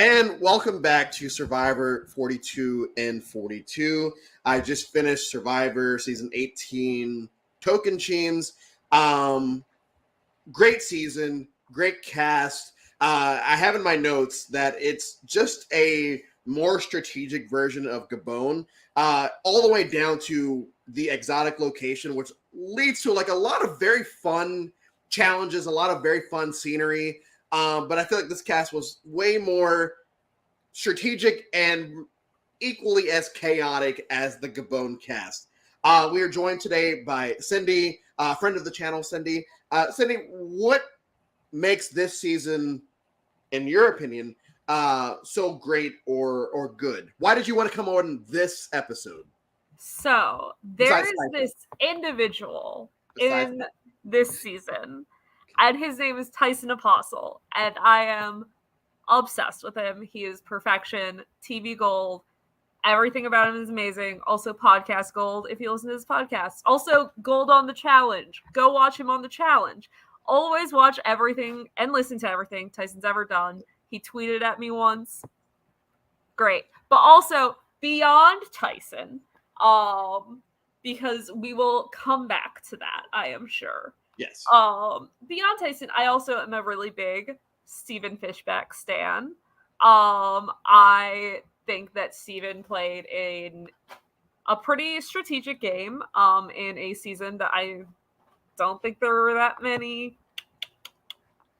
And welcome back to Survivor 42 and 42. I just finished Survivor Season 18 Tocantins. Great season, great cast. I have in my notes that it's just a more strategic version of Gabon, all the way down to the exotic location, which leads to like a lot of very fun challenges, a lot of very fun scenery. But I feel like this cast was way more strategic and equally as chaotic as the Gabon cast. We are joined today by Cindi, friend of the channel, Cindi. Cindi, what makes this season, in your opinion, so great or good? Why did you want to come on this episode? So there is this individual in this season, and his name is Tyson Apostle, and I am obsessed with him. He is perfection, TV gold. Everything about him is amazing. Also podcast gold if you listen to his podcast. Also gold on the challenge. Go watch him on the challenge. Always watch everything and listen to everything Tyson's ever done. He tweeted at me once. Great. But also beyond Tyson, because we will come back to that, I am sure. Yes. Beyond Tyson, I also am a really big Stephen Fishback stan. I think that Steven played in a pretty strategic game in a season that I don't think there were that many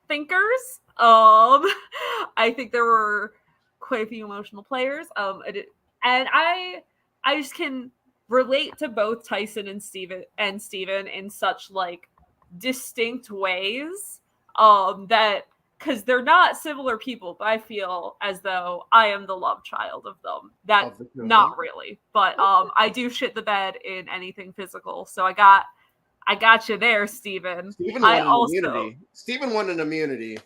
thinkers. I think there were quite a few emotional players. And I just can relate to both Tyson and Steven in such like distinct ways that because they're not similar people, but I feel as though I am the love child of them. Not really, but I do shit the bed in anything physical. So I got you there, Steven. Steven won an immunity.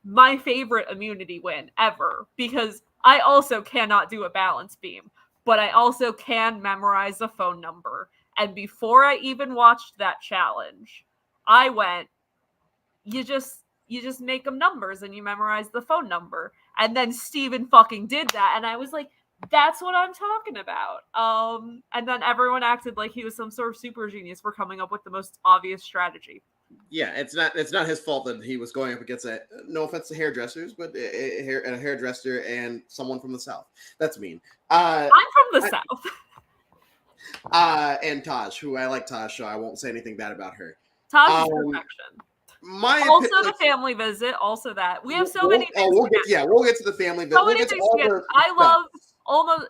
My favorite immunity win ever, because I also cannot do a balance beam, but I also can memorize a phone number. And before I even watched that challenge, I went, you just make them numbers and you memorize the phone number. And then Steven fucking did that. And I was like, that's what I'm talking about. And then everyone acted like he was some sort of super genius for coming up with the most obvious strategy. Yeah, it's not his fault that he was going up against no offense to hairdressers, but a hairdresser and someone from the South. That's mean. I'm from the South. And Taj, who I like Taj, so I won't say anything bad about her. Taj is perfection. The family visit. Also, that we have so many things. We'll get to the family visit. I love almost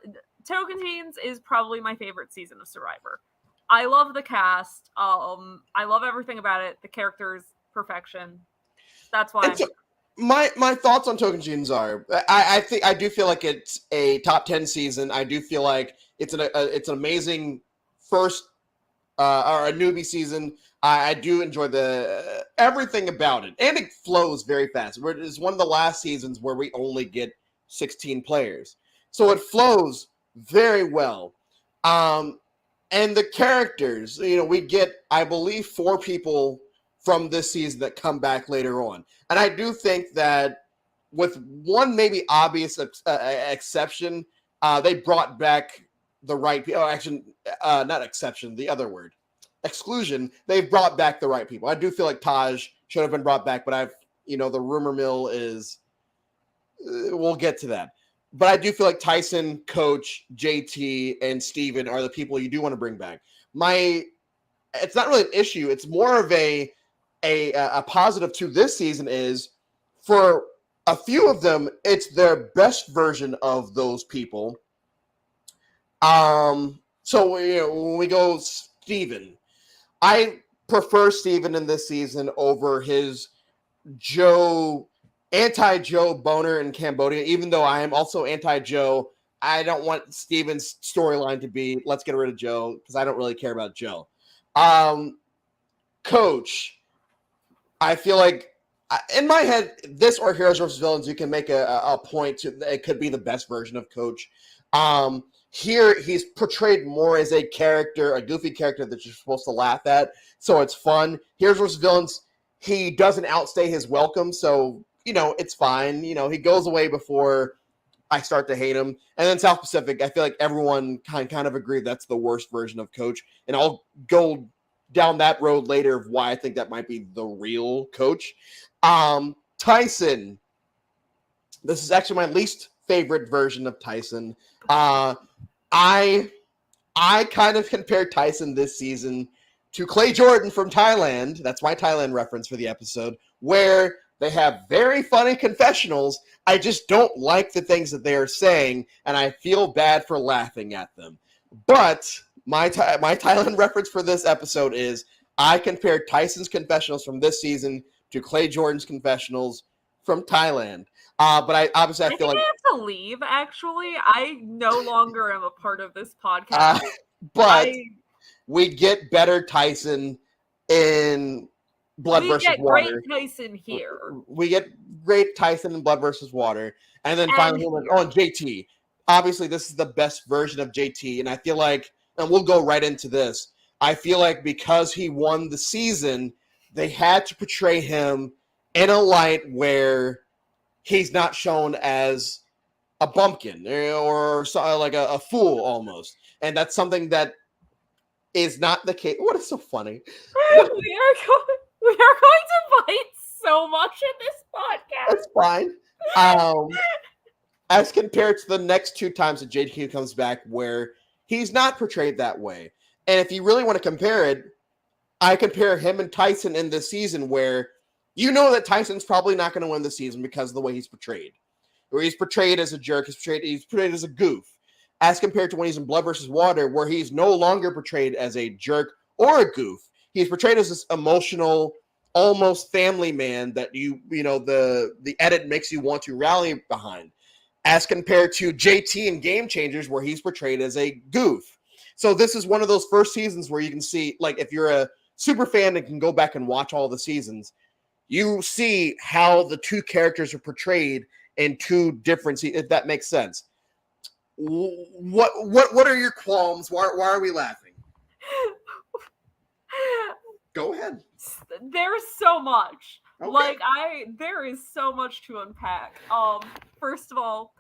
Tocantins is probably my favorite season of Survivor. I love the cast. I love everything about it. The characters, perfection. That's why. My thoughts on Tocantins are: I do feel like it's a top 10 season. I do feel like it's an amazing first or a newbie season. I do enjoy everything about it, and it flows very fast. It's one of the last seasons where we only get 16 players, so it flows very well. And the characters, we get, I believe, 4 people from this season that come back later on, and I do think that with one maybe obvious exception, they brought back the right people. Oh, actually, not exception, the other word. Exclusion, they've brought back the right people. I do feel like Taj should have been brought back, but the rumor mill is, we'll get to that. But I do feel like Tyson, Coach, JT, and Steven are the people you do want to bring back. It's not really an issue. It's more of a positive to this season is for a few of them, it's their best version of those people. So when we go Steven, I prefer Steven in this season over his anti-Joe boner in Cambodia, even though I am also anti-Joe. I don't want Steven's storyline to be, let's get rid of Joe, because I don't really care about Joe. Coach, I feel like, in my head, this or Heroes vs. Villains, you can make a point to, it could be the best version of Coach. Here, he's portrayed more as a character, a goofy character that you're supposed to laugh at, so it's fun. Heroes vs. Villains, he doesn't outstay his welcome, so it's fine. He goes away before I start to hate him. And then South Pacific, I feel like everyone kind of agreed that's the worst version of Coach. And I'll go down that road later of why I think that might be the real Coach. Tyson. This is actually my least favorite version of Tyson. I kind of compared Tyson this season to Clay Jordan from Thailand. That's my Thailand reference for the episode, where they have very funny confessionals. I just don't like the things that they are saying, and I feel bad for laughing at them. But my Thailand reference for this episode is I compared Tyson's confessionals from this season to Clay Jordan's confessionals from Thailand. But I feel like I have to leave. Actually, I no longer am a part of this podcast. But we get better Tyson in Blood versus Water. We get great Tyson here. We get great Tyson in Blood versus Water, and then finally, JT. Obviously, this is the best version of JT, and I feel like, and we'll go right into this. I feel like because he won the season, they had to portray him in a light where he's not shown as a bumpkin or like a fool almost. And that's something that is not the case. What is so funny? We are going to fight so much in this podcast. That's fine. As compared to the next two times that JT comes back where he's not portrayed that way. And if you really want to compare it, I compare him and Tyson in this season where that Tyson's probably not going to win the season because of the way he's portrayed. Where he's portrayed as a jerk, he's portrayed as a goof. As compared to when he's in Blood versus Water, where he's no longer portrayed as a jerk or a goof. He's portrayed as this emotional, almost family man that the edit makes you want to rally behind. As compared to JT in Game Changers, where he's portrayed as a goof. So this is one of those first seasons where you can see, like, if you're a super fan and can go back and watch all the seasons, you see how the two characters are portrayed in two different seasons, if that makes sense. What are your qualms? Why are we laughing? Go ahead. There's so much. Okay. There is so much to unpack. First of all,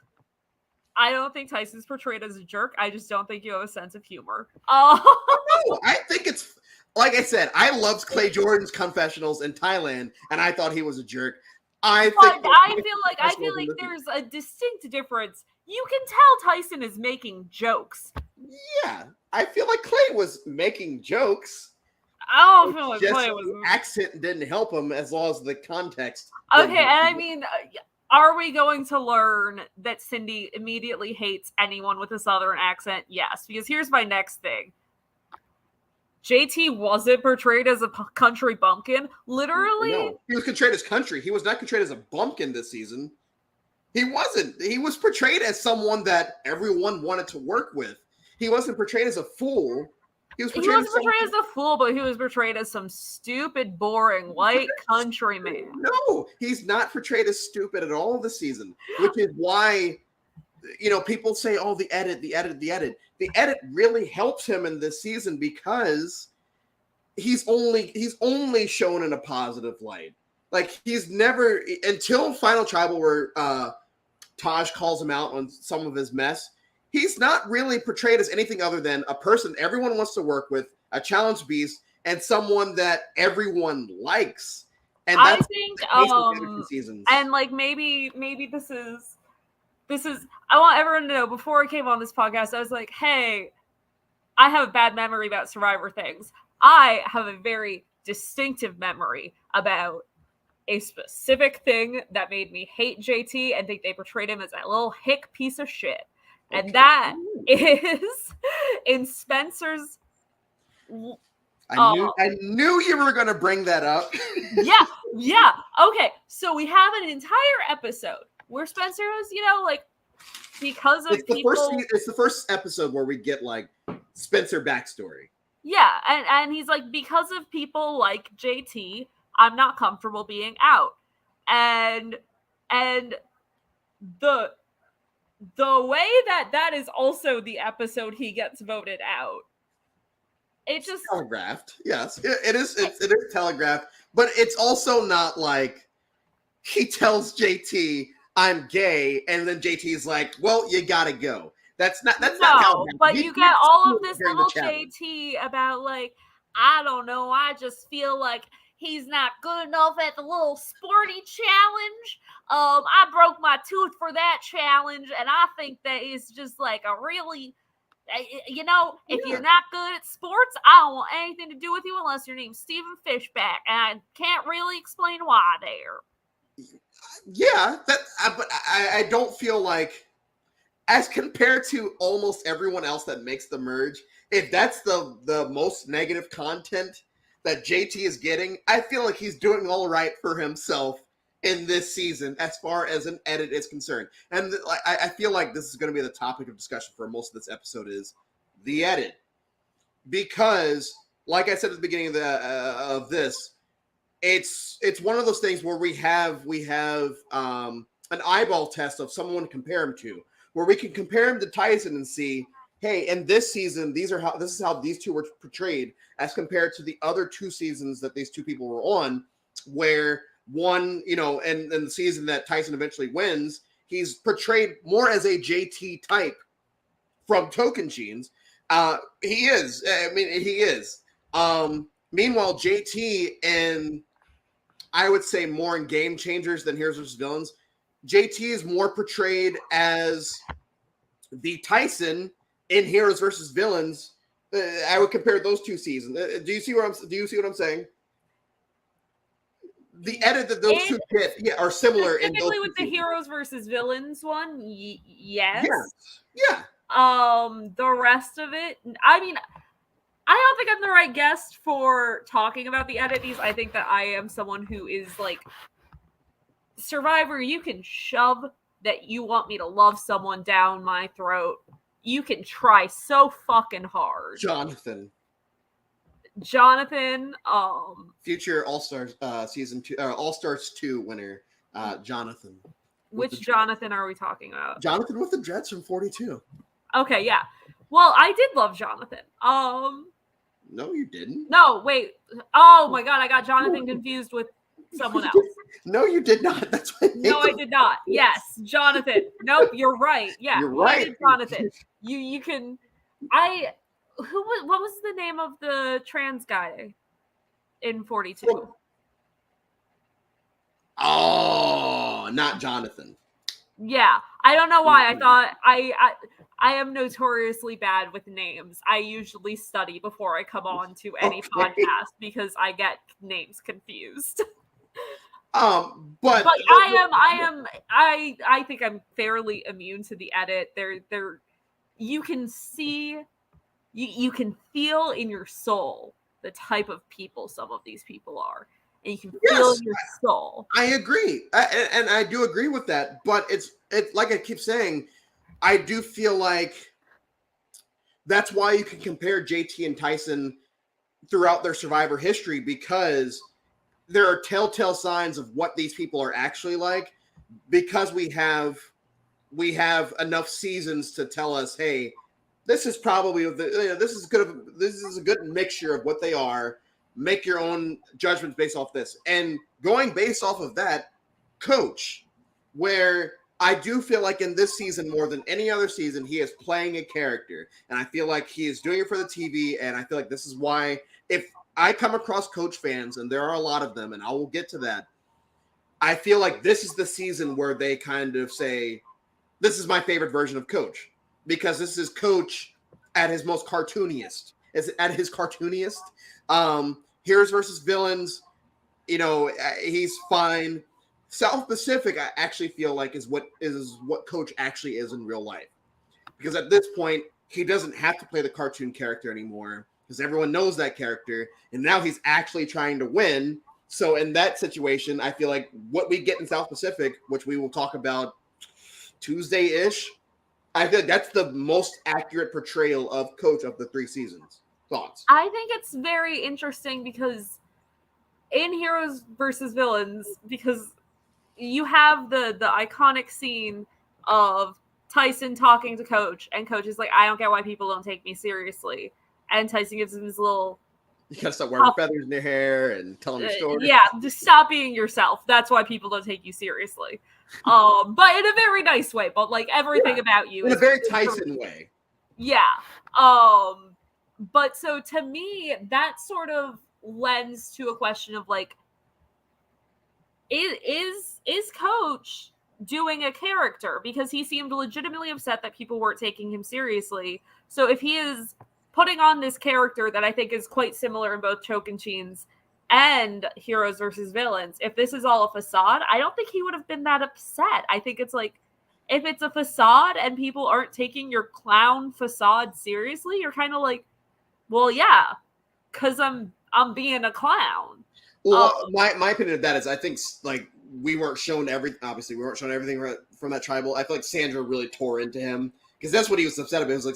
I don't think Tyson's portrayed as a jerk. I just don't think you have a sense of humor. No, I think it's, like I said, I loved Clay Jordan's confessionals in Thailand, and I thought he was a jerk. I feel like there's a distinct difference. You can tell Tyson is making jokes. Yeah, I feel like Clay was making jokes. I don't feel like Clay was. The accent didn't help him as well as the context. Okay, and I mean, are we going to learn that Cindi immediately hates anyone with a southern accent? Yes, because here's my next thing. JT wasn't portrayed as a country bumpkin. Literally. No, he was portrayed as country. He was not portrayed as a bumpkin this season. He wasn't. He was portrayed as someone that everyone wanted to work with. He wasn't portrayed as a fool. He was portrayed as a fool, but he was portrayed as some stupid, boring white country man. No, he's not portrayed as stupid at all this season, which is why, people say, oh, the edit. The edit really helps him in this season because he's only shown in a positive light. Like, he's never, until Final Tribal where Taj calls him out on some of his mess, he's not really portrayed as anything other than a person everyone wants to work with, a challenge beast, and someone that everyone likes. And that's I think, and like maybe this is. I want everyone to know. Before I came on this podcast, I was like, "Hey, I have a bad memory about Survivor things. I have a very distinctive memory about a specific thing that made me hate JT and think they portrayed him as a little hick piece of shit." And that is in Spencer's. I knew you were going to bring that up. Yeah. Okay, so we have an entire episode where Spencer was, because of it's the first episode where we get like Spencer backstory. Yeah, and he's like, because of people like JT, I'm not comfortable being out, and the way that is also the episode he gets voted out. It just telegraphed. Yes, it is telegraphed, but it's also not like he tells JT, "I'm gay," and then JT's like, "Well, you gotta go." That's not how. But you get all of this little JT about like, I don't know, I just feel like he's not good enough at the little sporty challenge. I broke my tooth for that challenge, and I think that is just like a really, if you're not good at sports, I don't want anything to do with you unless your name's Stephen Fishback, and I can't really explain why there. Yeah, but I don't feel like, as compared to almost everyone else that makes the merge, if that's the most negative content that JT is getting, I feel like he's doing all right for himself in this season as far as an edit is concerned. And I feel like this is going to be the topic of discussion for most of this episode is the edit. Because, like I said at the beginning of this, it's one of those things where we have an eyeball test of someone to compare him to, where we can compare him to Tyson and see, hey, in this season, this is how these two were portrayed as compared to the other 2 seasons that these 2 people were on, where one, and the season that Tyson eventually wins, he's portrayed more as a JT type from Tocantins. He is. I mean, he is. Meanwhile, JT, and I would say more in Game Changers than Heroes vs. Villains, JT is more portrayed as the Tyson in Heroes versus Villains. I would compare those 2 seasons. Do you see what I'm saying? The edit that those 2 get, are similar in those 2 with the Heroes versus Villains one. Yes. Yeah. The rest of it, I mean, I don't think I'm the right guest for talking about the edits. I think that I am someone who is like, Survivor, you can shove that you want me to love someone down my throat. You can try so fucking hard. Jonathan, future All-Stars season 2, All-Stars 2 winner, Jonathan. Which Jonathan are we talking about? Jonathan with the dreads from 42. Okay, yeah. Well, I did love Jonathan. No, you didn't. No, wait. Oh my god, I got Jonathan confused with someone else. No, you did not. That's what. No, I did not. Yes, Jonathan. Nope, you're right. Yeah, you're right. Jonathan. You can. What was the name of the trans guy in 42? Oh, not Jonathan. Yeah, I don't know why. I thought I am notoriously bad with names. I usually study before I come on to any podcast because I get names confused. But I think I'm fairly immune to the edit. You can see, you can feel in your soul the type of people some of these people are. And you can feel in your soul. I agree. And I do agree with that. But it's like I keep saying, I do feel like that's why you can compare JT and Tyson throughout their Survivor history, because there are telltale signs of what these people are actually like, because we have enough seasons to tell us, hey, this is probably this is a good mixture of what they are. Make your own judgments based off this. And going based off of that, Coach, where I do feel like in this season more than any other season, he is playing a character. And I feel like he is doing it for the TV. And I feel like this is why, if I come across Coach fans, and there are a lot of them, and I will get to that, I feel like this is the season where they kind of say, this is my favorite version of Coach. Because this is Coach at his most cartooniest. Heroes versus Villains, he's fine. South Pacific, I actually feel like is what Coach actually is in real life, because at this point he doesn't have to play the cartoon character anymore, because everyone knows that character, and now he's actually trying to win. So in that situation, I feel like what we get in South Pacific, which we will talk about Tuesday-ish, I feel like that's the most accurate portrayal of Coach of the 3 seasons. Thoughts? I think it's very interesting because in Heroes versus Villains, because you have the iconic scene of Tyson talking to Coach, and Coach is like, I don't get why people don't take me seriously. And Tyson gives him his little You gotta stop wearing feathers in your hair and telling your story. Yeah, just stop being yourself. That's why people don't take you seriously. But in a very nice way. But like everything about you in a very Tyson way. Yeah. But so to me, that sort of lends to a question of like, is Coach doing a character? Because he seemed legitimately upset that people weren't taking him seriously. So if he is putting on this character that I think is quite similar in both Tocantins and Heroes versus Villains, if this is all a facade, I don't think he would have been that upset. I think it's like, if it's a facade and people aren't taking your clown facade seriously, you're kind of like, well, yeah, because I'm being a clown. Well, my opinion of that is I think like we weren't shown everything. Obviously, we weren't shown everything from that tribal. I feel like Sandra really tore into him because that's what he was upset about. It was like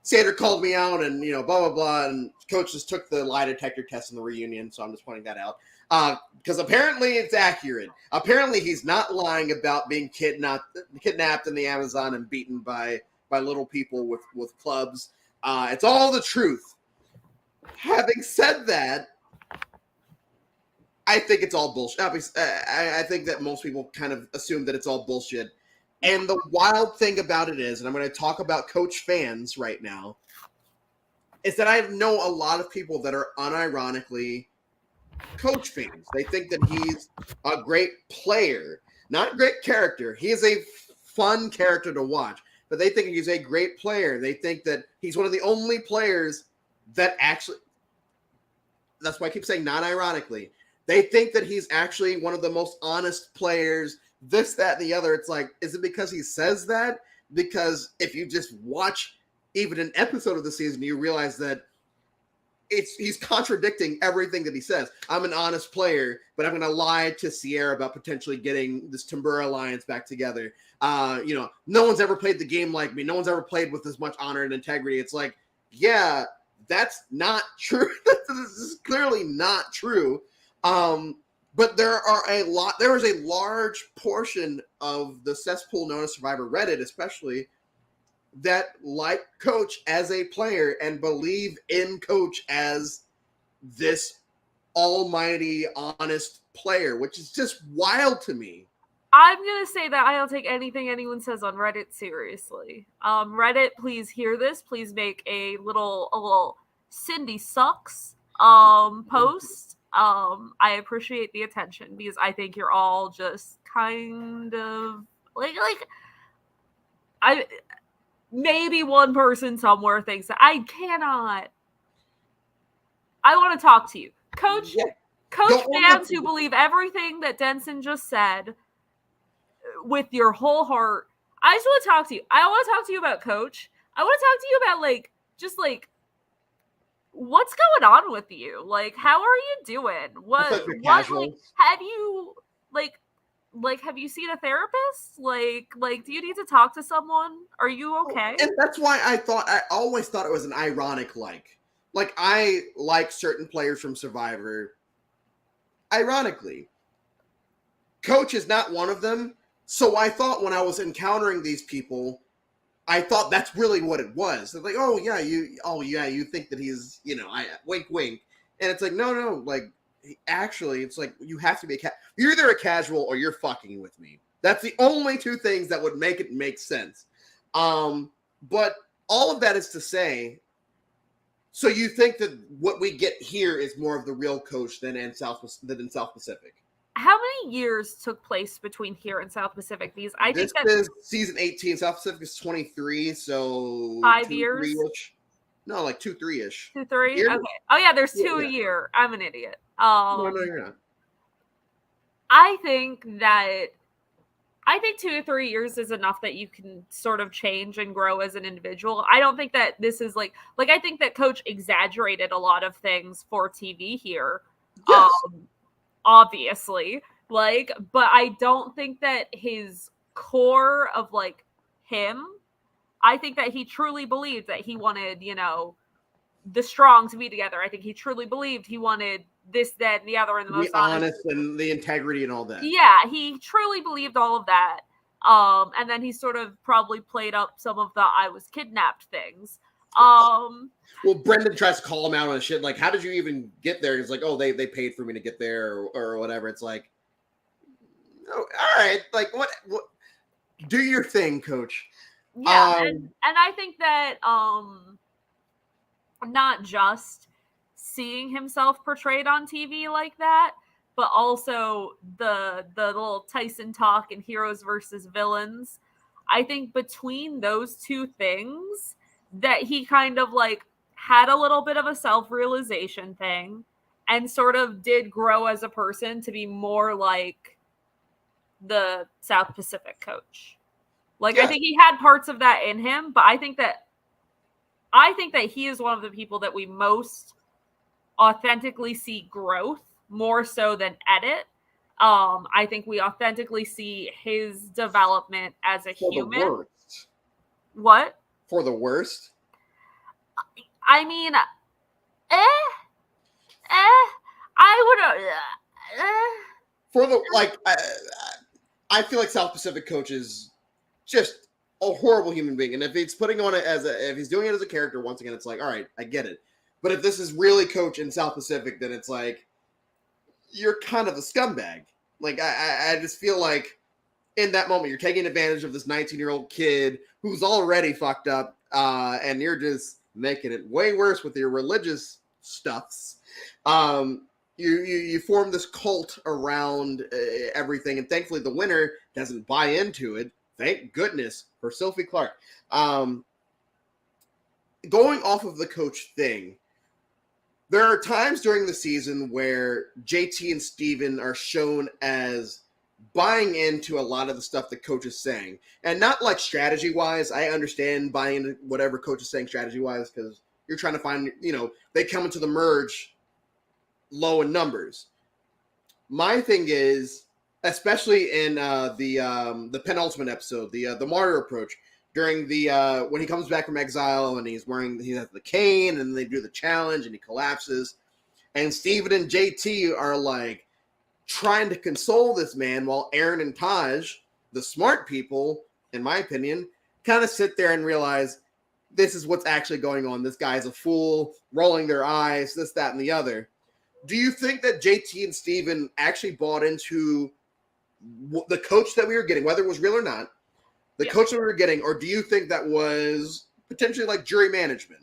Sandra called me out and blah blah blah, and Coach just took the lie detector test in the reunion. So I'm just pointing that out because apparently it's accurate. Apparently he's not lying about being kidnapped in the Amazon and beaten by little people with clubs. It's all the truth. Having said that, I think it's all bullshit. I think that most people kind of assume that it's all bullshit. And the wild thing about it is, and I'm going to talk about Coach fans right now, is that I know a lot of people that are unironically Coach fans. They think that he's a great player, not a great character. He is a fun character to watch, but they think he's a great player. They think that he's one of the only players that actually, that's why I keep saying non-ironically, they think that he's actually one of the most honest players, this, that, and the other. It's like, is it because he says that? Because if you just watch even an episode of the season, you realize that he's contradicting everything that he says. I'm an honest player, but I'm going to lie to Sierra about potentially getting this Timbura Alliance back together. No one's ever played the game like me. No one's ever played with as much honor and integrity. It's like, yeah, that's not true. This is clearly not true. But there is a large portion of the cesspool known as Survivor Reddit, especially, that like Coach as a player and believe in Coach as this almighty, honest player, which is just wild to me. I'm going to say that I don't take anything anyone says on Reddit seriously. Reddit, please hear this. Please make a little Cindi sucks post. I appreciate the attention because I think you're all just kind of like maybe one person somewhere thinks that I want to talk to you. Coach fans who believe everything that Denson just said with your whole heart. I just want to talk to you. I want to talk to you about Coach. I want to talk to you about what's going on with you? Like, how are you doing? What have you have you seen a therapist? Like, do you need to talk to someone? Are you okay? And that's why I always thought it was an ironic like I like certain players from Survivor. Ironically, Coach is not one of them. So I thought when I was encountering these people, I thought that's really what it was. They're like, you think that he's, wink, wink. And it's like, no, like, actually, it's like, you have to be you're either a casual or you're fucking with me. That's the only two things that would make it make sense. But all of that is to say, so you think that what we get here is more of the real Coach than in South Pacific? How many years took place between here and South Pacific? Because I think this is season 18. South Pacific is 23, so 5 years. 3-ish. No, like 2-3-ish. 2-3. Okay. Oh yeah, there's 2 a year. I'm an idiot. No, you're not. I think 2 to 3 years is enough that you can sort of change and grow as an individual. I don't think that this is like I think that Coach exaggerated a lot of things for TV here. Yes. Obviously, but I don't think that his core of him, I think that he truly believed that he wanted, the strong to be together. I think he truly believed he wanted this, that, and the other, and the most honest and the integrity and all that. Yeah, he truly believed all of that. And then he sort of probably played up some of the I was kidnapped things. Well, Brendan tries to call him out on shit. Like, how did you even get there? He's like, oh, they paid for me to get there or whatever. It's like, oh, all right. Like, what? Do your thing, coach. Yeah, and I think that not just seeing himself portrayed on TV like that, but also the little Tyson talk and heroes versus villains. I think between those two things that he kind of like had a little bit of a self-realization thing and sort of did grow as a person to be more like the South Pacific coach. Like, yeah. I think he had parts of that in him, but I think that he is one of the people that we most authentically see growth more so than edit. I think we authentically see his development as a human. For the worst. What? For the worst? I mean, I would. For the, like, I feel like South Pacific coach is just a horrible human being. And if he's putting on it if he's doing it as a character, once again, it's like, all right, I get it. But if this is really coach in South Pacific, then it's like, you're kind of a scumbag. Like, I just feel like in that moment, you're taking advantage of this 19-year-old kid who's already fucked up, and you're just making it way worse with your religious stuffs. You form this cult around everything, and thankfully the winner doesn't buy into it. Thank goodness for Sophie Clark. Going off of the coach thing, there are times during the season where JT and Steven are shown as buying into a lot of the stuff the coach is saying. And not like strategy-wise. I understand buying into whatever coach is saying strategy-wise because you're trying to find, they come into the merge low in numbers. My thing is, especially in the penultimate episode, the martyr approach, during the when he comes back from exile and he has the cane and they do the challenge and he collapses, and Steven and JT are like trying to console this man while Aaron and Taj, the smart people, in my opinion, kind of sit there and realize this is what's actually going on. This guy's a fool, rolling their eyes, this, that, and the other. Do you think that JT and Steven actually bought into the coach that we were getting, whether it was real or not, coach that we were getting, or do you think that was potentially like jury management?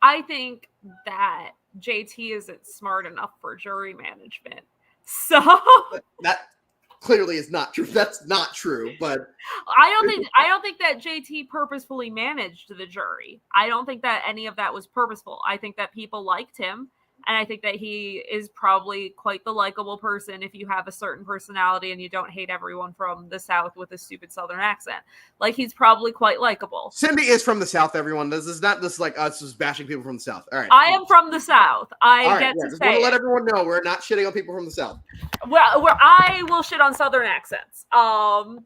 I think that JT isn't smart enough for jury management. So that clearly is not true. That's not true, but I don't think that JT purposefully managed the jury. I don't think that any of that was purposeful. I think that people liked him. And I think that he is probably quite the likable person if you have a certain personality and you don't hate everyone from the South with a stupid Southern accent. Like, he's probably quite likable. Cindi is from the South, everyone. This is not just like us just bashing people from the South. All right. I am from the South. Just want to let everyone know we're not shitting on people from the South. Well, I will shit on Southern accents. And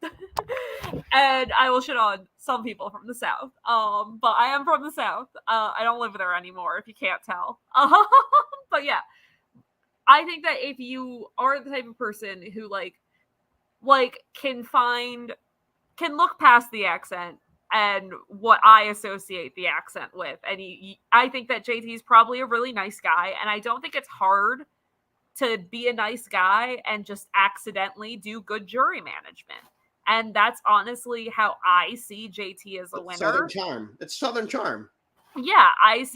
I will shit on some people from the South. But I am from the South. I don't live there anymore, if you can't tell. But yeah, I think that if you are the type of person who like can look past the accent and what I associate the accent with, and I think that JT is probably a really nice guy, and I don't think it's hard to be a nice guy and just accidentally do good jury management. And that's honestly how I see JT as a winner. Southern charm. It's Southern charm. Yeah, I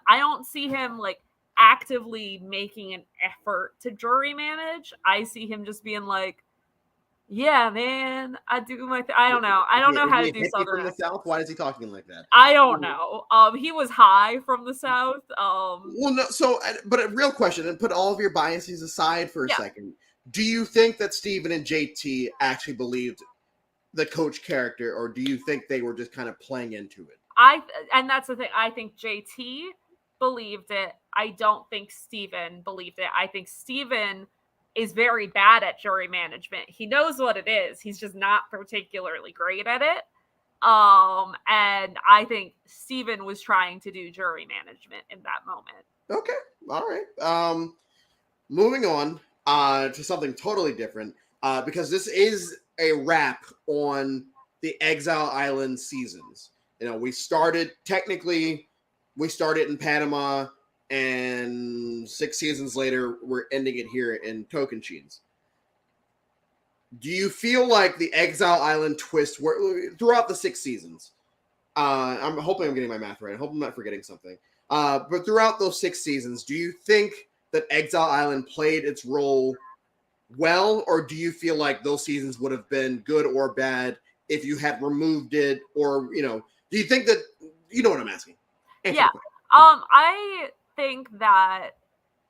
don't see him like actively making an effort to jury manage. I see him just being like, yeah, man, I do my I don't know. I don't know how to do Southern from the South. Why is he talking like that? I don't know. He was high from the South. Well, no. So, but a real question, and put all of your biases aside for a second. Do you think that Steven and JT actually believed the coach character, or do you think they were just kind of playing into it? And that's the thing. I think JT believed it. I don't think Steven believed it. I think Steven is very bad at jury management. He knows what it is. He's just not particularly great at it. And I think Steven was trying to do jury management in that moment. Okay. All right. Moving on to something totally different, because this is a wrap on the Exile Island seasons. We started in Panama, and 6 seasons later, we're ending it here in Tocantins. Do you feel like the Exile Island twist throughout the 6 seasons? I'm hoping I'm getting my math right. I hope I'm not forgetting something. But throughout those 6 seasons, do you think that Exile Island played its role well, or do you feel like those seasons would have been good or bad if you had removed it? Or, do you think that, you know what I'm asking? Yeah. I think that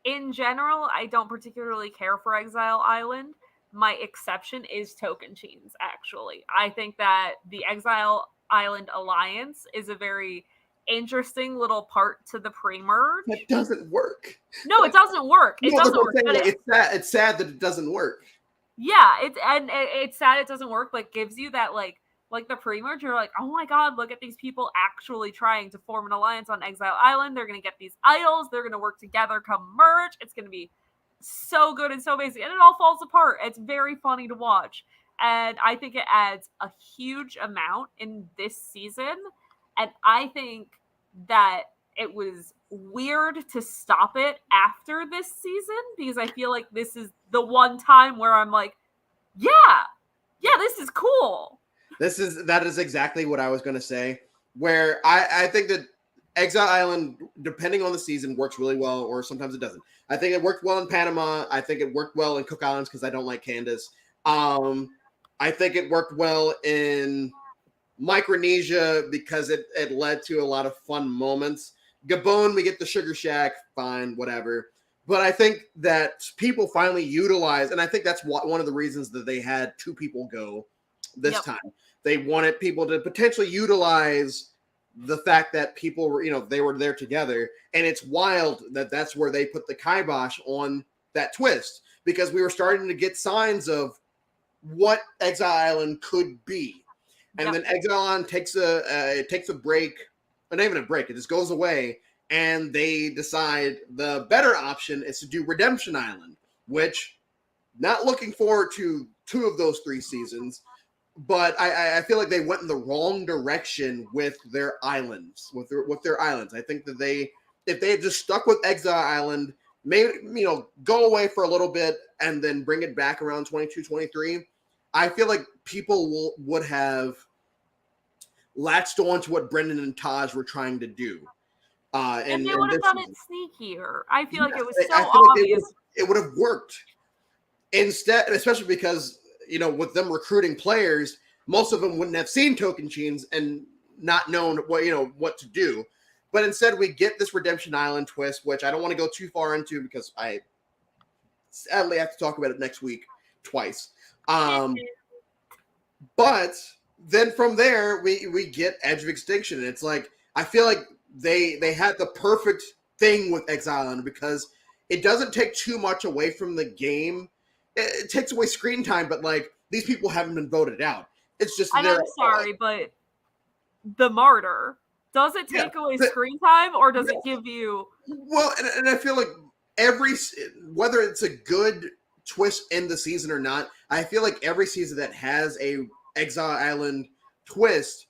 in general, I don't particularly care for Exile Island. My exception is Tocantins, actually. I think that the Exile Island Alliance is a very interesting little part to the pre-merge. That doesn't work. No, it doesn't work. It doesn't work. It's sad that it doesn't work. Yeah, it's sad it doesn't work, but gives you that like the pre-merge, you're like, oh my god, look at these people actually trying to form an alliance on Exile Island. They're gonna get these idols, they're gonna work together come merge. It's gonna be so good and so amazing, and it all falls apart. It's very funny to watch, and I think it adds a huge amount in this season. And I think that it was weird to stop it after this season, because I feel like this is the one time where I'm like, yeah, this is cool. That is exactly what I was going to say, where I think that Exile Island, depending on the season, works really well, or sometimes it doesn't. I think it worked well in Panama. I think it worked well in Cook Islands because I don't like Candace. I think it worked well in Micronesia because it led to a lot of fun moments. Gabon, we get the Sugar Shack, fine, whatever. But I think that people finally utilize, and I think that's one of the reasons that they had 2 people go this time. They wanted people to potentially utilize the fact that people were, they were there together. And it's wild that that's where they put the kibosh on that twist, because we were starting to get signs of what Exile Island could be. And then Exile Island takes a break, or not even a break, it just goes away, and they decide the better option is to do Redemption Island, which, not looking forward to 2 of those 3 seasons, but I feel like they went in the wrong direction with their islands, with their islands. I think that if they had just stuck with Exile Island, maybe, go away for a little bit and then bring it back around 22, 23, I feel like people would have latched on to what Brendan and Taj were trying to do. And they would have done it sneakier. I feel like it was so obvious. Like it would have worked. Instead, especially because, with them recruiting players, most of them wouldn't have seen Tocantins and not known what to do. But instead, we get this Redemption Island twist, which I don't want to go too far into because I sadly have to talk about it next week twice. But then from there, we get Edge of Extinction. And it's like, I feel like they had the perfect thing with Exile Island because it doesn't take too much away from the game. It takes away screen time, but like these people haven't been voted out. It's just I'm sorry, but the martyr, does it take away screen time, or does it give you? Well, and I feel like whether it's a good twist in the season or not, I feel like every season that has a Exile Island twist,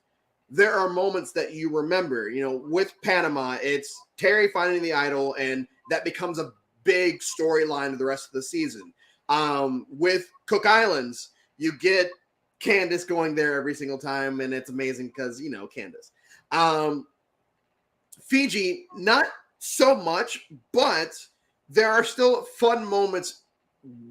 there are moments that you remember. With Panama, it's Terry finding the idol, and that becomes a big storyline of the rest of the season. With Cook Islands, you get Candace going there every single time, and it's amazing because, Candace. Fiji, not so much, but there are still fun moments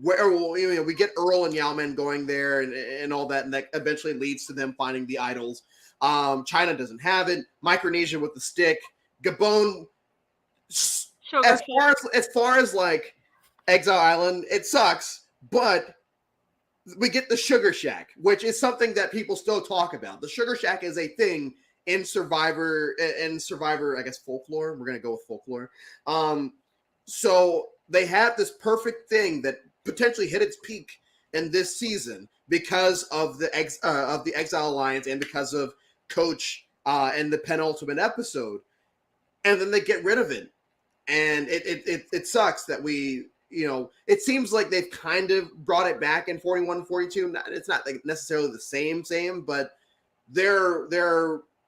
where we get Earl and Yao-Man going there and all that, and that eventually leads to them finding the idols. China doesn't have it. Micronesia with the stick. Gabon, as far as like Exile Island, it sucks, but we get the Sugar Shack, which is something that people still talk about. The Sugar Shack is a thing in Survivor, I guess, folklore. We're going to go with folklore. So they have this perfect thing that potentially hit its peak in this season because of the Exile Alliance and because of Coach and the penultimate episode. And then they get rid of it. And it sucks that we, it seems like they've kind of brought it back in 41 and 42. It's not like necessarily the same, but they're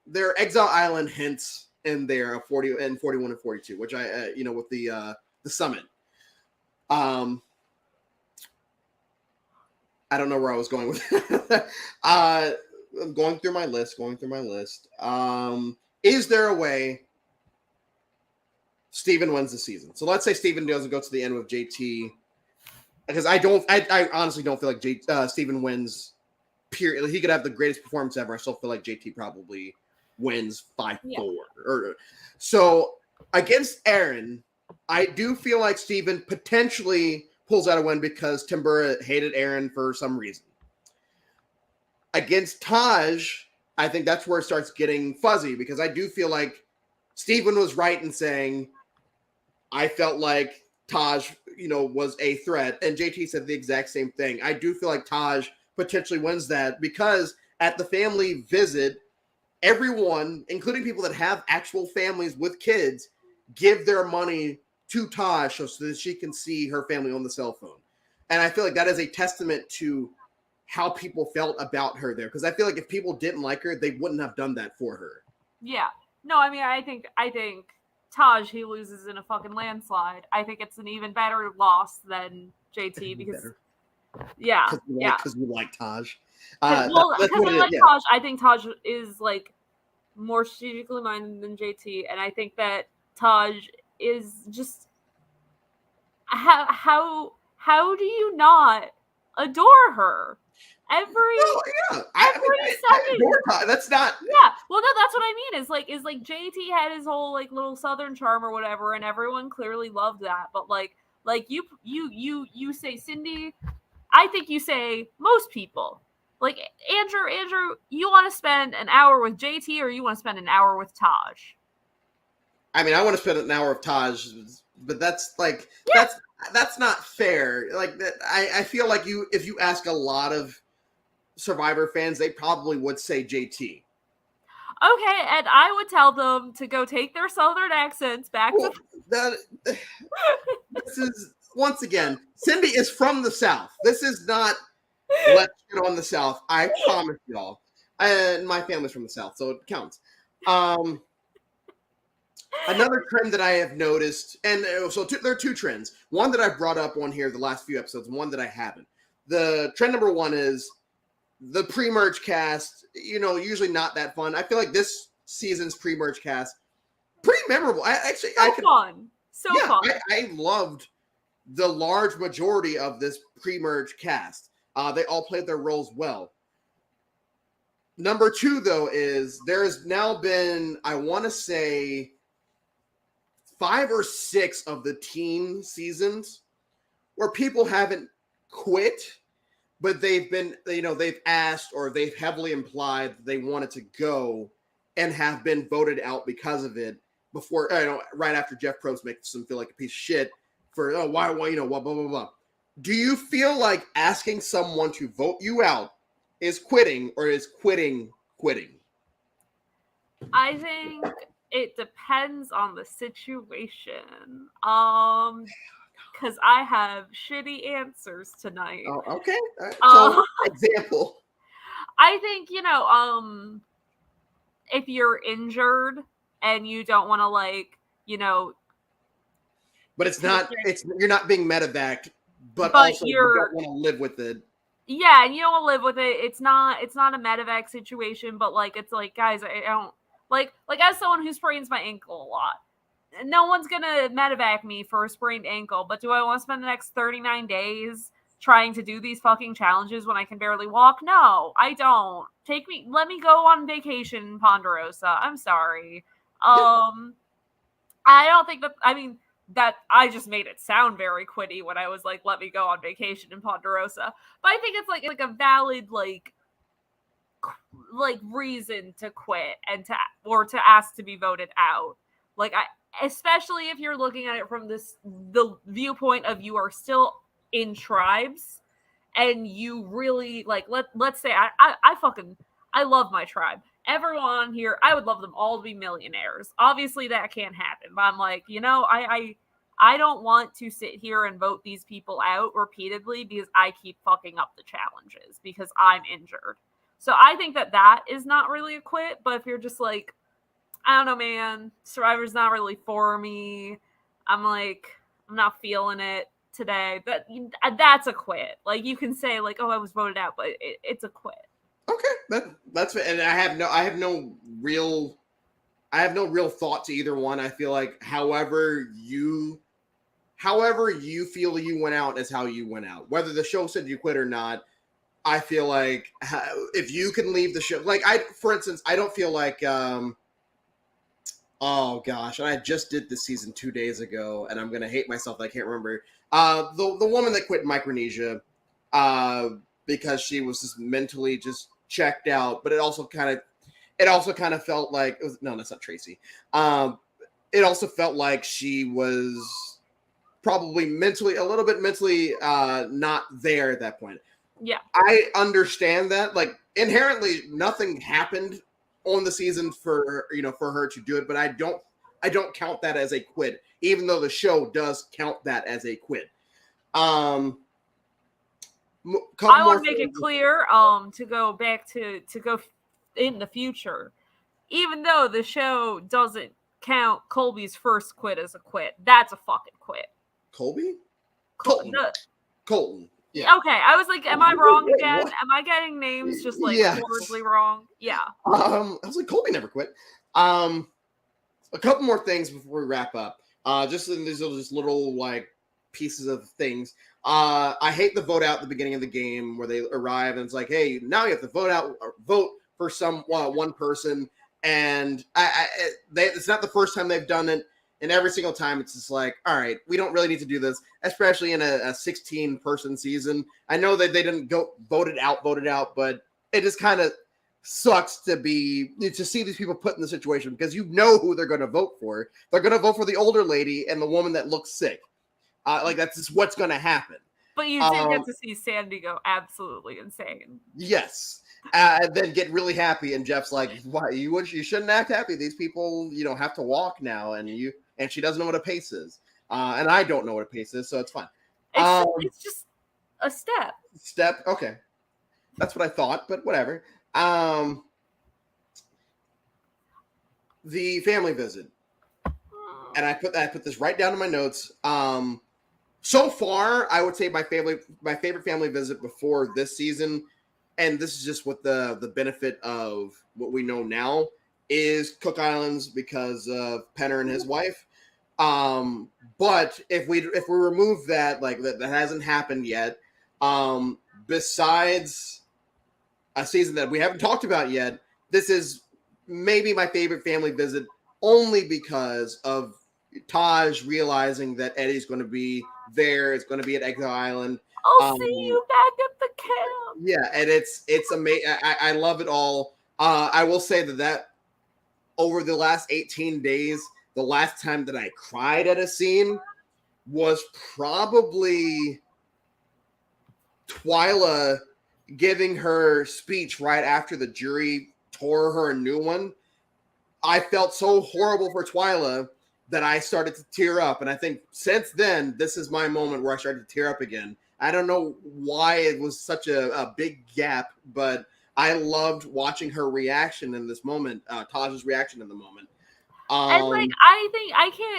there are Exile Island hints in there of 40 and 41 and 42, which I with the summit. I don't know where I was going with that. I'm going through my list. Is there a way Steven wins the season? So let's say Steven doesn't go to the end with JT, because I honestly don't feel like Steven wins. Period. He could have the greatest performance ever. I still feel like JT probably wins 5-4. So against Aaron, I do feel like Steven potentially pulls out a win because Timbura hated Aaron for some reason. Against Taj, I think that's where it starts getting fuzzy, because I do feel like Steven was right in saying I felt like Taj, was a threat, and JT said the exact same thing. I do feel like Taj potentially wins that, because at the family visit, everyone, including people that have actual families with kids, give their money to Taj so that she can see her family on the cell phone. And I feel like that is a testament to how people felt about her there, because I feel like if people didn't like her, they wouldn't have done that for her. Yeah. No, I mean, I think Taj, he loses in a fucking landslide. I think it's an even better loss than JT, because Because you like Taj. Because I like Taj. I think Taj is like more strategically minded than JT, and I think that Taj is just how do you not adore her? Every second. That's not. Yeah, well, no, that's what I mean. Is like JT had his whole like little Southern charm or whatever, and everyone clearly loved that. But like you say Cindi. I think you say most people. Like, Andrew, you want to spend an hour with JT or you want to spend an hour with Taj? I mean, I want to spend an hour with Taj, but that's like that's not fair. Like that, I feel like if you ask a lot of Survivor fans, they probably would say JT. Okay, and I would tell them to go take their Southern accents back to. This is, once again, Cindi is from the South. This is not let's get on the South. I promise y'all. And my family's from the South, so it counts. Another trend that I have noticed, and so there are two trends. One that I brought up on here the last few episodes, and one that I haven't. The trend number one is the pre-merge cast, usually not that fun. I feel like this season's pre-merge cast, pretty memorable. Fun. I loved the large majority of this pre-merge cast. They all played their roles well. Number two, though, is there has now been, I want to say, 5 or 6 of the team seasons where people haven't quit, but they've been, they've asked or they've heavily implied that they wanted to go and have been voted out because of it before, right after Jeff Probst makes them feel like a piece of shit for, why, blah, blah, blah, blah. Do you feel like asking someone to vote you out is quitting, or is quitting? I think it depends on the situation. Because I have shitty answers tonight. Oh, okay. So, example. I think, if you're injured and you don't want to, But you're not being medevac, but also you don't want to live with it. Yeah, and you don't want to live with it. It's not a medevac situation, but it's like, guys, I don't like as someone who sprains my ankle a lot, no one's gonna medevac me for a sprained ankle. But do I want to spend the next 39 days trying to do these fucking challenges when I can barely walk? No, I don't. Let me go on vacation in Ponderosa. I'm sorry. I don't think that. I mean, that I just made it sound very quitty when I was like, let me go on vacation in Ponderosa. But I think it's like a valid reason to quit and to ask to be voted out. Especially if you're looking at it from the viewpoint of you are still in tribes and you really let's say I love my tribe. Everyone here, I would love them all to be millionaires. Obviously that can't happen, but I'm like, I don't want to sit here and vote these people out repeatedly because I keep fucking up the challenges because I'm injured. So I think that is not really a quit. But if you're just like, I don't know, man, Survivor's not really for me. I'm not feeling it today. That's a quit. Like, you can say like, oh, I was voted out, but it's a quit. Okay, that's and I have no real thought to either one. I feel like however you feel you went out is how you went out. Whether the show said you quit or not, I feel like if you can leave the show, like for instance, I don't feel like oh gosh, and I just did this season 2 days ago, and I'm gonna hate myself. I can't remember the woman that quit Micronesia because she was just mentally just checked out, but it also kind of felt like no, that's not Tracy. It also felt like she was probably a little bit mentally not there at that point. Yeah, I understand that. Like, inherently, nothing happened on the season for her to do it, but I don't count that as a quit, even though the show does count that as a quit. I want to make it clear, to go back to go in the future, even though the show doesn't count Colby's first quit as a quit, that's a fucking quit. Colby? Colton. Yeah. Okay, I was like, am I wrong again? What? Am I getting names just like horribly wrong? Yeah. I was like, Colby never quit. A couple more things before we wrap up. Just in these little like pieces of things. I hate the vote out at the beginning of the game where they arrive and it's like, hey, now you have to vote for one person, and it's not the first time they've done it. And every single time it's just like, all right, we don't really need to do this, especially in a 16-person season. I know that they didn't go voted out, but it just kind of sucks to see these people put in the situation because you know who they're going to vote for. They're going to vote for the older lady and the woman that looks sick. Like, that's just what's going to happen. But you did get to see Cindi go absolutely insane. Yes. And then get really happy, and Jeff's like, "Why you shouldn't act happy? These people, have to walk now, and she doesn't know what a pace is, and I don't know what a pace is, so it's fine. It's just a step. Okay, that's what I thought, but whatever. The family visit, and I put this right down in my notes. So far, I would say my favorite family visit before this season. And this is just what the benefit of what we know now is Cook Islands because of Penner and his wife. But if we remove that, like that hasn't happened yet, besides a season that we haven't talked about yet, this is maybe my favorite family visit only because of Taj realizing that Eddie's going to be there. It's going to be at Exile Island. I'll see you back at the camp. Yeah, and it's amazing. I love it all. I will say that over the last 18 days, the last time that I cried at a scene was probably Twyla giving her speech right after the jury tore her a new one. I felt so horrible for Twyla that I started to tear up. And I think since then, this is my moment where I started to tear up again. I don't know why it was such a big gap, but I loved watching her reaction in this moment, Taj's reaction in the moment. And like,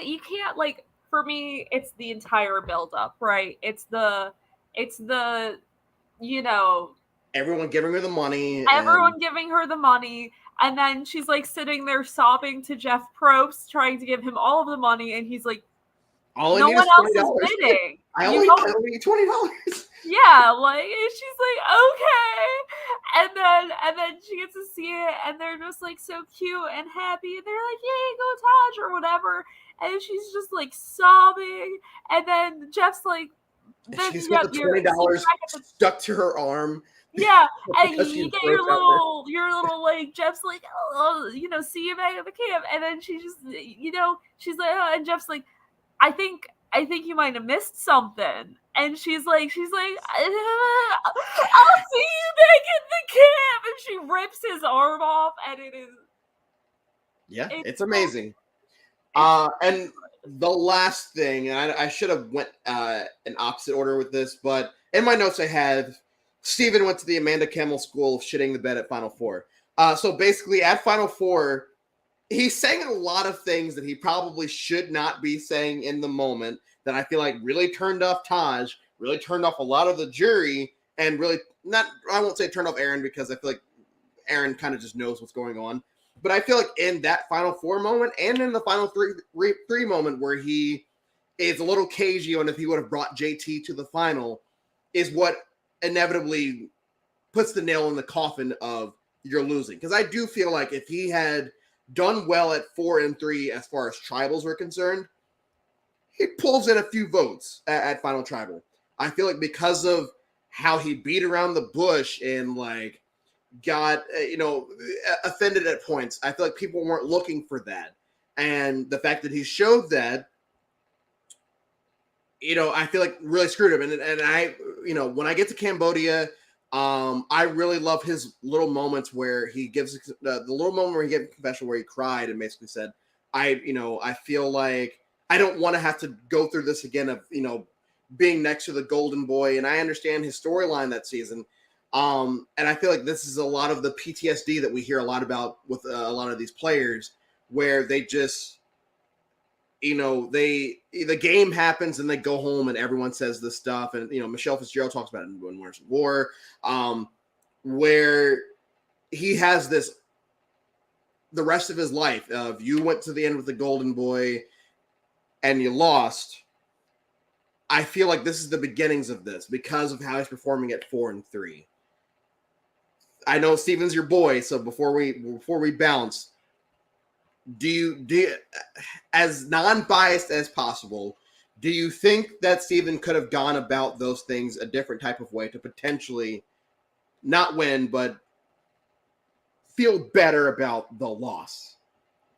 you can't like, for me, it's the entire buildup, right? It's the, everyone giving her the money. Giving her the money. And then she's like sitting there sobbing to Jeff Probst, trying to give him all of the money. And he's like, no one else is bidding. I only need $20. Yeah, like, and she's like, okay. And then she gets to see it, and they're just like so cute and happy, and they're like, yay, go Taj, or whatever. And she's just like sobbing. And then Jeff's like, she's got the $20 stuck to her arm. Yeah, and you get your little like, Jeff's like, oh, see you back at the camp. And then she just, she's like, oh, and Jeff's like, I think you might have missed something. And she's like, I'll see you back at the camp. And she rips his arm off, and it is. Yeah, it's amazing. And the last thing, and I should have went in opposite order with this, but in my notes I had Steven went to the Amanda Kimmel School of shitting the bed at Final Four. So basically, at Final Four, he's saying a lot of things that he probably should not be saying in the moment that I feel like really turned off Taj, really turned off a lot of the jury, and really I won't say turned off Aaron because I feel like Aaron kind of just knows what's going on. But I feel like in that Final Four moment and in the Final three moment where he is a little cagey on if he would have brought JT to the final is what inevitably puts the nail in the coffin of you're losing. Because I do feel like if he had done well at 4 and 3 as far as tribals were concerned, he pulls in a few votes at Final Tribal. I feel like because of how he beat around the bush and like got offended at points, I feel like people weren't looking for that. And the fact that he showed that, I feel like really screwed him. And I, when I get to Cambodia, I really love his little moments where he gives the little moment where he gave a confession where he cried and basically said, I feel like I don't want to have to go through this again of, being next to the golden boy. And I understand his storyline that season. And I feel like this is a lot of the PTSD that we hear a lot about with a lot of these players where they just, the game happens and they go home and everyone says this stuff. And, Michelle Fitzgerald talks about it in Wars of War, where he has this, the rest of his life of you went to the end with the golden boy and you lost. I feel like this is the beginnings of this because of how he's performing at 4 and 3. I know Steven's your boy. So before we bounce, do you as non-biased as possible, do you think that Steven could have gone about those things a different type of way to potentially not win, but feel better about the loss?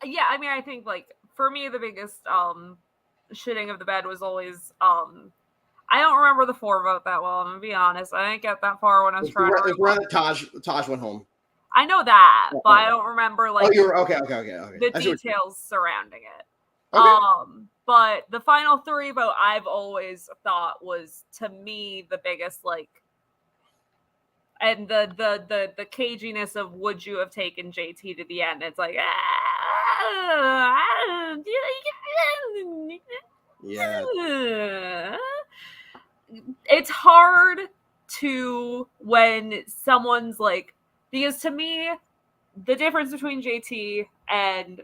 Yeah, I mean, I think like for me, the biggest shitting of the bed was always I don't remember the 4 vote that well. I'm gonna be honest. I didn't get that far when I was trying to. We're that Taj went home. I know that, but I don't remember like. Oh, you were okay. The details surrounding it. Okay. But the final 3 vote I've always thought was to me the biggest like, and the caginess of would you have taken JT to the end? It's like yeah. It's hard to when someone's like, because to me the difference between JT and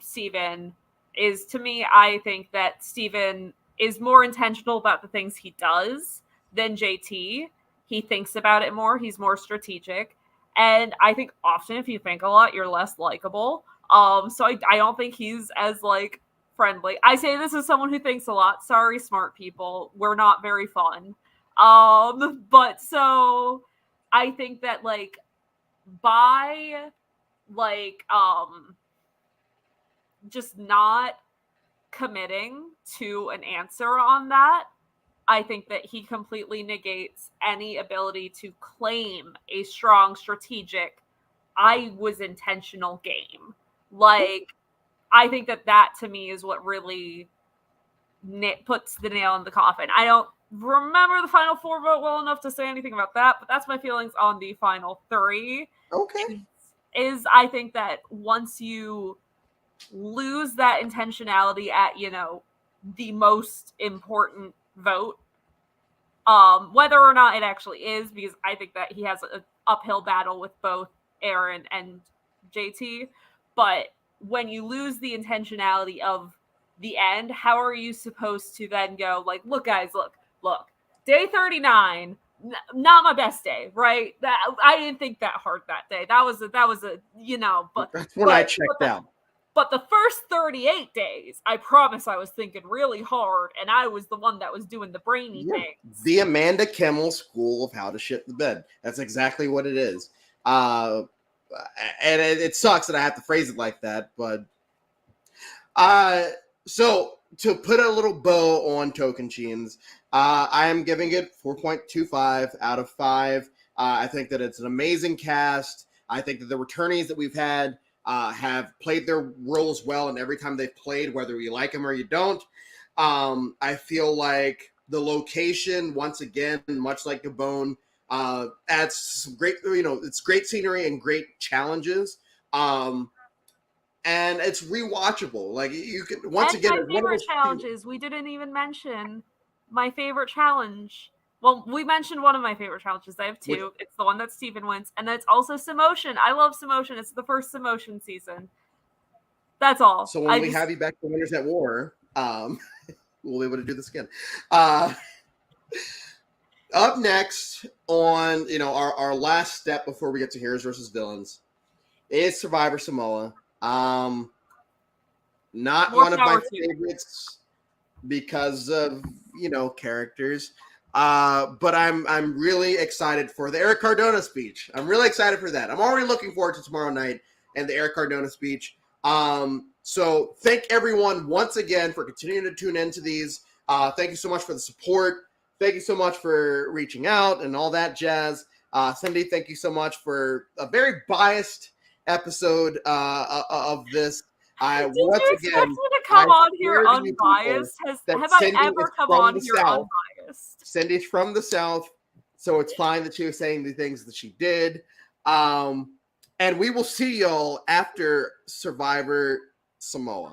Steven is, to me, I think that Steven is more intentional about the things he does than JT. He thinks about it more. He's more strategic. And I think often if you think a lot, you're less likable. So I don't think he's as like friendly. I say this as someone who thinks a lot. Sorry, smart people. We're not very fun. But so I think that like by like just not committing to an answer on that, I think that he completely negates any ability to claim a strong strategic I was intentional game. Like I think that to me is what really puts the nail in the coffin. I don't remember the final 4 vote well enough to say anything about that, but that's my feelings on the final 3. Okay. Is I think that once you lose that intentionality at, the most important vote, whether or not it actually is, because I think that he has an uphill battle with both Aaron and JT, but when you lose the intentionality of the end, how are you supposed to then go like, look guys, look, day 39, not my best day, right? That I didn't think that hard that day. That was a but that's when I checked out. But the first 38 days, I promise I was thinking really hard, and I was the one that was doing the brainy things. The Amanda Kimmel School of How to Shit the Bed. That's exactly what it is. And it sucks that I have to phrase it like that, but so to put a little bow on Tocantins, I am giving it 4.25 out of 5. I think that it's an amazing cast. I think that the returnees that we've had have played their roles well, and every time they've played, whether you like them or you don't, I feel like the location, once again, much like Gabon, Adds some great, it's great scenery and great challenges. And it's rewatchable. Like you can once and again. my favorite challenges. We didn't even mention my favorite challenge. Well, we mentioned one of my favorite challenges. I have two. It's the one that Steven wins, and that's also Samotion. I love Samotion. It's the first Samotion season. That's all. So when we have you back for Winners at War, we'll be able to do this again. Up next on our last step before we get to heroes versus villains is Survivor Samoa. Not one of my favorites because of characters. But I'm really excited for the Eric Cardona speech. I'm really excited for that. I'm already looking forward to tomorrow night and the Eric Cardona speech. So thank everyone once again for continuing to tune into these. Thank you so much for the support. Thank you so much for reaching out and all that jazz. Cindi, thank you so much for a very biased episode of this. Did you expect me to come on here unbiased? Have I ever come on here unbiased? Cindy's from the South, so it's fine that she was saying the things that she did. And we will see y'all after Survivor Samoa.